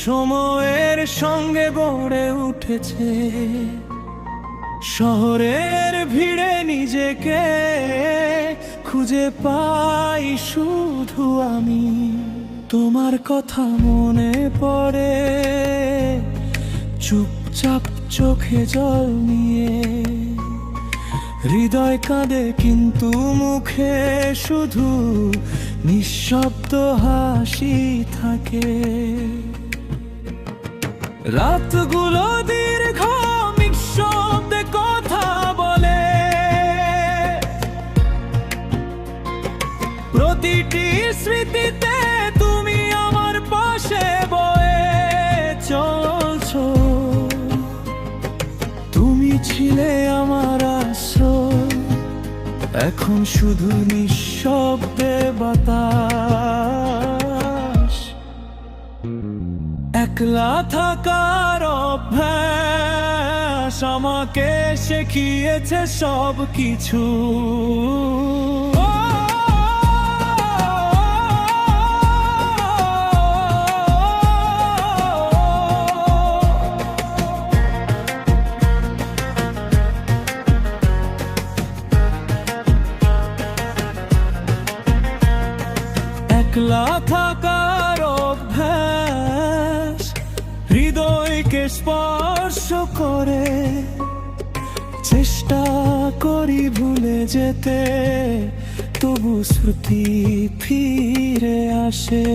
সময়ের সঙ্গে গড়ে উঠেছে শহরের ভিড়ে নিজেকে খুঁজে পাই শুধু আমি। তোমার কথা মনে পড়ে চুপচাপ চোখে জল নিয়ে, হৃদয় কাঁদে কিন্তু মুখে শুধু নিঃশব্দ হাসি থাকে। রাতগুলো দীর্ঘ নিঃশব্দে কথা বলে, প্রতিটি স্মৃতিতে তুমি আমার পাশে বয়ে চলছো। তুমি ছিলে আমার আশ্রয়, এখন শুধু নিঃশব্দে বাতাস। একলা থাকার অভ্যাস আমাকে শিখিয়েছে সব কিছু। একলা থাকার অভ্যাস হৃদয়কে স্পর্শ করে, চেষ্টা করি ভুলে যেতে তবু স্মৃতি ফিরে আসে।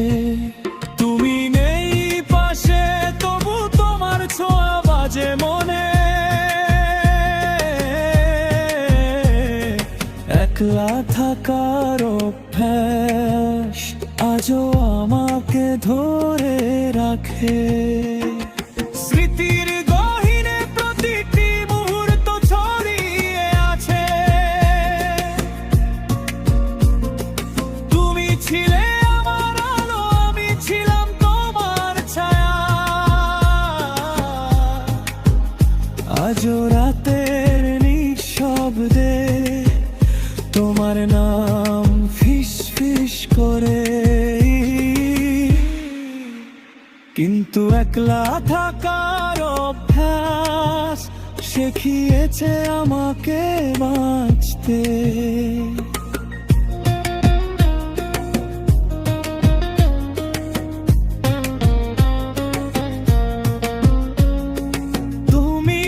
তুমি নেই পাশে তবু তোমার ছোঁয়া বাজে মনে, একলা থাকার অভ্যাস আজও আমাকে ধরে রাখে। স্মৃতির গহীনে প্রতিটি মুহূর্ত ছড়িয়ে আছে, তুমি ছিলে আমার আলো, আমি ছিলাম তোমার ছায়া। আজও রাতের নিঃশব্দে তোমার নাম ফিস ফিস করে, কিন্তু একলা থাকার অভ্যাস শিখিয়েছে আমাকে বাঁচতে। তুমি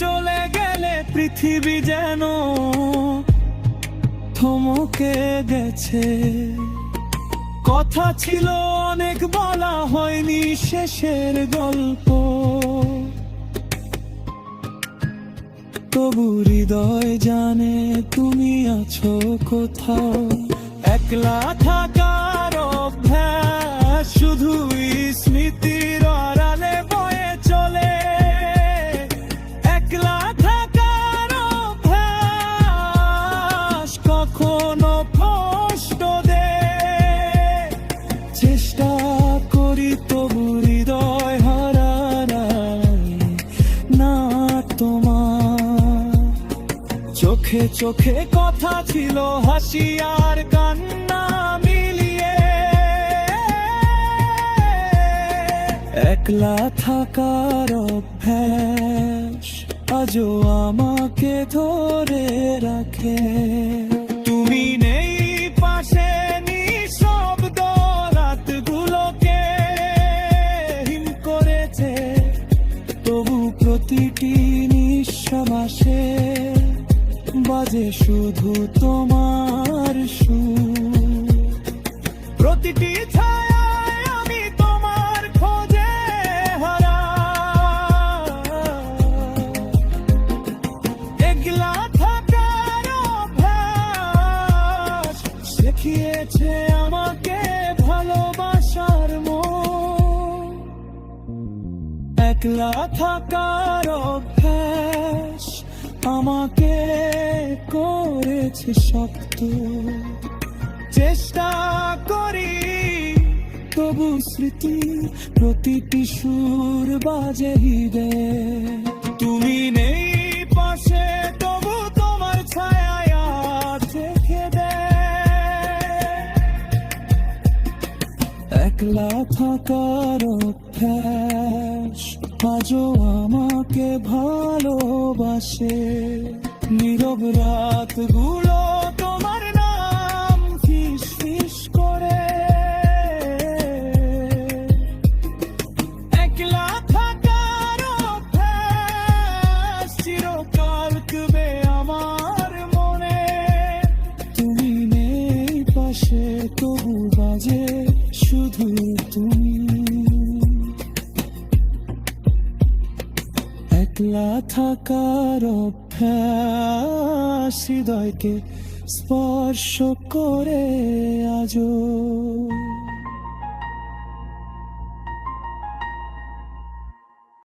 চলে গেলে পৃথিবী যেন থমকে গেছে, কথা ছিল অনেক বলা হয়নি শেষের গল্প। তবু হৃদয় জানে তুমি আছো কোথাও। একলা থাকার অভ্যাস শুধুই স্মৃতির আড়ালে বয়ে চলে, একলা থাকার অভ্যাস কখনো কষ্ট দেয়। চেষ্টা করি তবু হৃদয় হারাই না তোমার। চোখে চোখে কথা ছিল হাসি আর কান্না মিলিয়ে, একলা থাকার অভ্যাস আজও আমাকে ধরে রাখে। তুমি নেই পাশে নিঃশব্দ রাতগুলোকে হিম করেছে, তবু প্রতিটি নিঃশ্বাসে বাজে শুধু তোমার সুর। প্রতিটি ছায়ায় আমি তোমার খোঁজে হারাই। একলা থাকার অভ্যাস শিখিয়েছে আমাকে ভালোবাসার মন। একলা থাকার অভ্যাস আমাকে করেছে শক্ত। চেষ্টা করি তবু স্মৃতি প্রতিটি সুর বাজে হৃদে। তুমি নেই পাশে তবু তোমার ছায়া থেকে দেয়। একলা থাকার অভ্যাস আজও আমাকে ভালোবাসে। নীরব রাতগুলো তোমার নাম ফিস ফিস করে, একলা থাকার অভ্যাস চিরকাল কবে আমার মনে। তুমি নেই পাশে তবু বাজে শুধু তুমি। একলা থাকার অভ্যাস হৃদয়কে স্পর্শ করে আজও।